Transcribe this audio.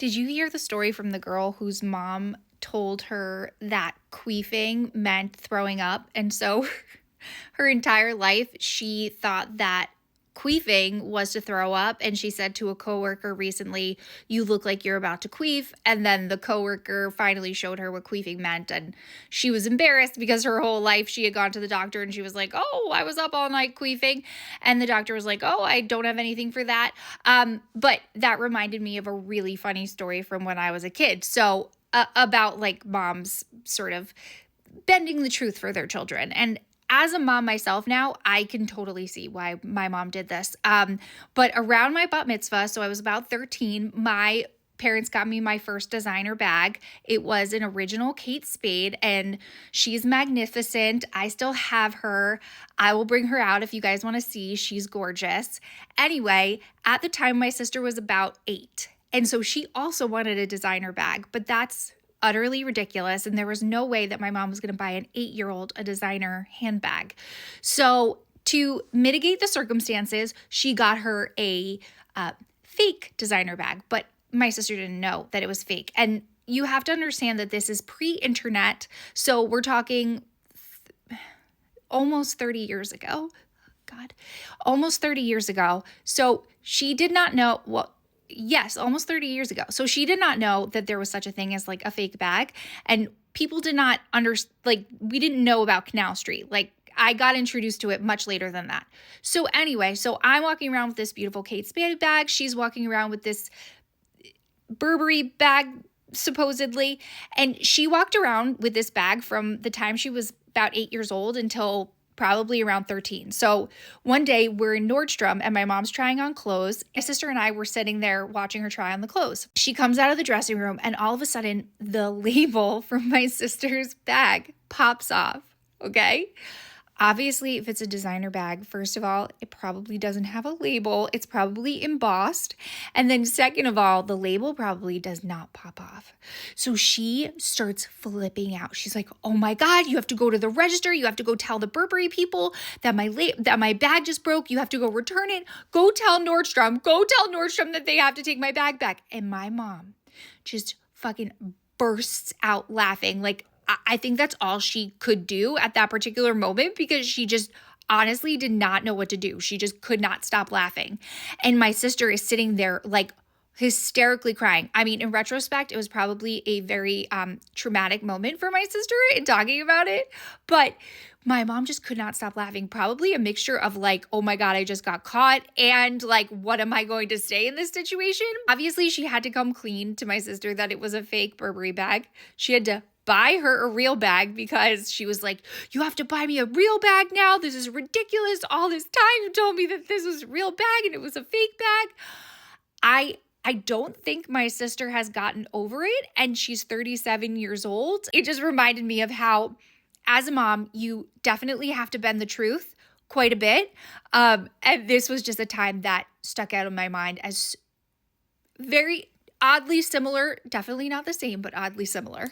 Did you hear the story from the girl whose mom told her that queefing meant throwing up? And so her entire life, she thought that queefing was to throw up. And she said to a coworker recently, "You look like you're about to queef." And then the coworker finally showed her what queefing meant. And she was embarrassed because her whole life she had gone to the doctor and she was like, "Oh, I was up all night queefing." And the doctor was like, "Oh, I don't have anything for that." But that reminded me of a really funny story from when I was a kid. So, about like moms sort of bending the truth for their children. And as a mom myself now, I can totally see why my mom did this. But around my bat mitzvah, so I was about 13, my parents got me my first designer bag. It was an original Kate Spade, and she's magnificent. I still have her. I will bring her out if you guys want to see. She's gorgeous. Anyway, at the time, my sister was about 8. And so she also wanted a designer bag, but that's utterly ridiculous. And there was no way that my mom was going to buy an 8-year-old a designer handbag. So, to mitigate the circumstances, she got her a fake designer bag, but my sister didn't know that it was fake. And you have to understand that this is pre internet. So, we're talking almost 30 years ago. God, almost 30 years ago. So, she did not know what. Yes, almost 30 years ago. So she did not know that there was such a thing as like a fake bag. And people did not we didn't know about Canal Street. Like, I got introduced to it much later than that. So anyway, so I'm walking around with this beautiful Kate Spade bag. She's walking around with this Burberry bag, supposedly. And she walked around with this bag from the time she was about 8 years old until probably around 13. So one day we're in Nordstrom and my mom's trying on clothes. My sister and I were sitting there watching her try on the clothes. She comes out of the dressing room and all of a sudden the label from my sister's bag pops off. Okay. Obviously, if it's a designer bag, first of all, it probably doesn't have a label. It's probably embossed. And then second of all, the label probably does not pop off. So she starts flipping out. She's like, "Oh my God, you have to go to the register. You have to go tell the Burberry people that my bag just broke. You have to go return it. Go tell Nordstrom. Go tell Nordstrom that they have to take my bag back." And my mom just fucking bursts out laughing. Like, I think that's all she could do at that particular moment because she just honestly did not know what to do. She just could not stop laughing. And my sister is sitting there like hysterically crying. I mean, in retrospect, it was probably a very traumatic moment for my sister in talking about it. But my mom just could not stop laughing. Probably a mixture of like, "Oh my God, I just got caught," and like, "What am I going to say in this situation?" Obviously, she had to come clean to my sister that it was a fake Burberry bag. She had to buy her a real bag because she was like, "You have to buy me a real bag now. This is ridiculous. All this time you told me that this was a real bag and it was a fake bag." I don't think my sister has gotten over it, and she's 37 years old. It just reminded me of how, as a mom, you definitely have to bend the truth quite a bit. And this was just a time that stuck out in my mind as very oddly similar, definitely not the same, but oddly similar.